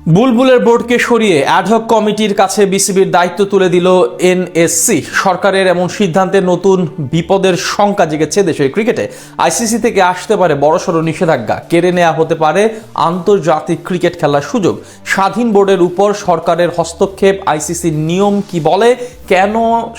বুলবুলের বোর্ডকে সরিয়ে অ্যাডহক কমিটির কাছে বিসিবির দায়িত্ব তুলে দিল এনএসসি। সরকারের এমন সিদ্ধান্তে নতুন বিপদের শঙ্কা জেগেছে দেশের ক্রিকেটে। আইসিসি থেকে আসতে পারে বড়সড় নিষেধাজ্ঞা, কেড়ে নেওয়া হতে পারে আন্তর্জাতিক ক্রিকেট খেলার সুযোগ। স্বাধীন বোর্ডের উপর সরকারের হস্তক্ষেপ, আইসিসির নিয়ম কি বলে, কেন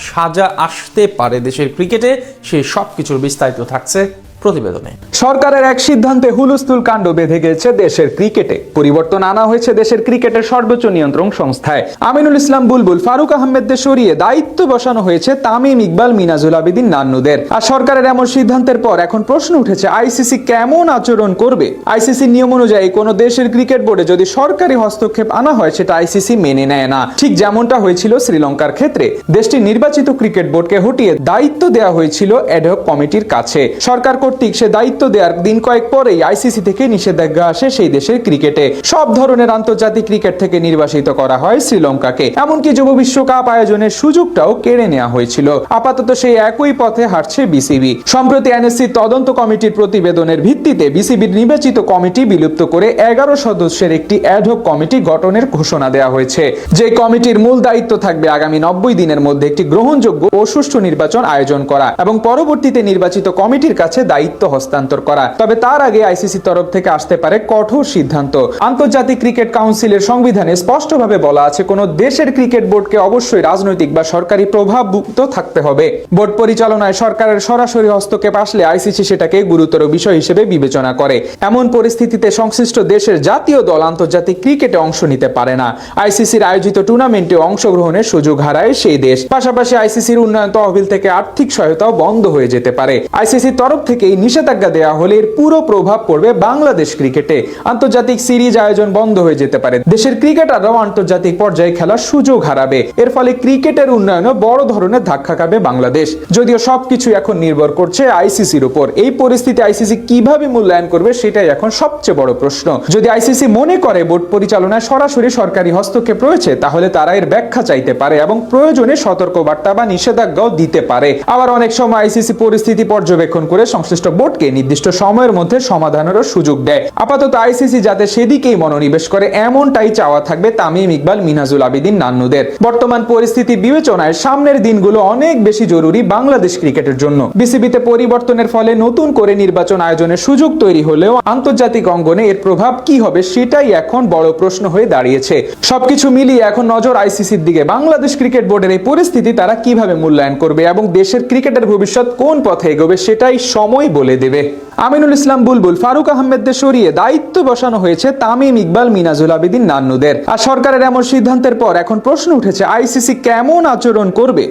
সাজা আসতে পারে দেশের ক্রিকেটে, সেই সব কিছুর বিস্তারিত থাকছে প্রতিবেদনে। সরকারের এক সিদ্ধান্তে হুলস্থুল কাণ্ড বেঁধে গেছে দেশের ক্রিকেটে। পরিবর্তন আনা হয়েছে দেশের ক্রিকেটের সর্বোচ্চ নিয়ন্ত্রণ সংস্থায়। আমিনুল ইসলাম বুলবুল, ফারুক আহমেদদের সরিয়ে দায়িত্ব বসানো হয়েছে তামিম ইকবাল, মিনাজুল আবেদিন নান্নুদের। আর সরকারের এমন সিদ্ধান্তের পর এখন প্রশ্ন উঠেছে, আইসিসি কেমন আচরণ করবে। আইসিসির নিয়ম অনুযায়ী কোনো দেশের ক্রিকেট বোর্ডে যদি সরকারি হস্তক্ষেপ আনা হয়, সেটা আইসিসি মেনে নেয় না। ঠিক যেমনটা হয়েছিল শ্রীলঙ্কার ক্ষেত্রে। দেশটির নির্বাচিত ক্রিকেট বোর্ডকে হটিয়ে দায়িত্ব দেওয়া হয়েছিল অ্যাডহক কমিটির কাছে। সরকার কর্তৃক সে দায়িত্ব দেওয়ার দিন কয়েক পরেই আইসিসি থেকে নিষেধাজ্ঞা আসে সেই দেশের ক্রিকেটে। সব ধরনের আন্তর্জাতিক ক্রিকেট থেকে নির্বাসিত করা হয় শ্রীলঙ্কাকে। এমনকি যুব বিশ্বকাপ আয়োজনের সুযোগটাও কেড়ে নেওয়া হয়েছিল। আপাতত সেই একই পথে হাঁটছে বিসিবি। সম্প্রতি এনএসসি তদন্ত কমিটির প্রতিবেদনের ভিত্তিতে বিসিবির নির্বাচিত কমিটি বিলুপ্ত করে 11 সদস্যের একটি অ্যাডহক কমিটি গঠনের ঘোষণা দেওয়া হয়েছে। যে কমিটির মূল দায়িত্ব থাকবে আগামী 90 দিনের মধ্যে একটি গ্রহণযোগ্য ও সুষ্ঠু নির্বাচন আয়োজন করা এবং পরবর্তীতে নির্বাচিত কমিটির কাছে দায়িত্ব হস্তান্তর করা। তবে তার আগে আইসিসি তরফ থেকে আসতে পারে কঠোর সিদ্ধান্ত। আন্তর্জাতিক ক্রিকেট কাউন্সিলের সংবিধানে স্পষ্টভাবে বলা আছে, কোন দেশের ক্রিকেট বোর্ডকে অবশ্যই রাজনৈতিক বা সরকারি প্রভাবমুক্ত থাকতে হবে। বোর্ড পরিচালনায় সরকারের সরাসরি হস্তক্ষেপ আসলে আইসিসি সেটাকে গুরুতর বিষয় হিসেবে বিবেচনা করে। এমন পরিস্থিতিতে সংশ্লিষ্ট দেশের জাতীয় দল আন্তর্জাতিক ক্রিকেটে অংশ নিতে পারে না। আইসিসির আয়োজিত টুর্নামেন্টে অংশগ্রহণের সুযোগ হারায় সেই দেশ। পাশাপাশি আইসিসির উন্নয়ন তহবিল থেকে আর্থিক সহায়তাও বন্ধ হয়ে যেতে পারে। আইসিসির তরফ থেকে এই নিষেধাজ্ঞা দেওয়া হলে এর পুরো প্রভাব পড়বে বাংলাদেশ ক্রিকেটে। আন্তর্জাতিক সিরিজ আয়োজন বন্ধ হয়ে যেতে পারে। দেশের ক্রিকেটাররাও আন্তর্জাতিক পর্যায়ে খেলার সুযোগ হারাবে। এর ফলে ক্রিকেটের উন্নয়নে বড় ধরনের ধাক্কা খাবে বাংলাদেশ। যদিও সবকিছু এখন নির্ভর করছে আইসিসির উপর। এই পরিস্থিতি আইসিসি কিভাবে মূল্যায়ন করবে, সেটাই এখন সবচেয়ে বড় প্রশ্ন। যদি আইসিসি মনে করে বোর্ড পরিচালনায় সরাসরি সরকারি হস্তক্ষেপ রয়েছে, তাহলে তারা এর ব্যাখ্যা চাইতে পারে এবং প্রয়োজনে সতর্কবার্তা বা নিষেধাজ্ঞাও দিতে পারে। আবার অনেক সময় আইসিসি পরিস্থিতি পর্যবেক্ষণ করে সংশ্লিষ্ট বোর্ডকে নির্দিষ্ট সময়ের মধ্যে সমাধানেরও সুযোগ দেয়। আপাতত আইসিসি যাতে সেদিকেই মনোনিবেশ করে, এমনটাই চাওয়া থাকবে তামিম ইকবাল, মিনাজুল আবেদিন নান্নুদের। বর্তমান পরিস্থিতি বিবেচনায় সামনের দিনগুলো অনেক বেশি জরুরি বাংলাদেশ ক্রিকেটের জন্য। বিসিবিতে পরিবর্তনের ফলে নতুন করে নির্বাচন আয়োজনের সুযোগ তৈরি হলেও আন্তর্জাতিক অঙ্গনে এর প্রভাব কি হবে, সেটাই এখন বড় প্রশ্ন হয়ে দাঁড়িয়েছে। সবকিছু মিলিয়ে এখন নজর আইসিসির দিকে। বাংলাদেশ ক্রিকেট বোর্ডের এই পরিস্থিতি তারা কিভাবে মূল্যায়ন করবে এবং দেশের ক্রিকেটের ভবিষ্যৎ কোন পথে এগোবে, সেটাই সময় বলে দেবে। আমিনুল ইসলাম বুলবুল, ফারুক আহমেদদের সরিয়ে দায়িত্ব বসানো হয়েছে তামিম ইকবাল, মিনাজুল আবেদিন নান্নুদের। আর সরকারের এমন সিদ্ধান্তের পর এখন প্রশ্ন উঠেছে, আইসিসি কেমন আচরণ করবে।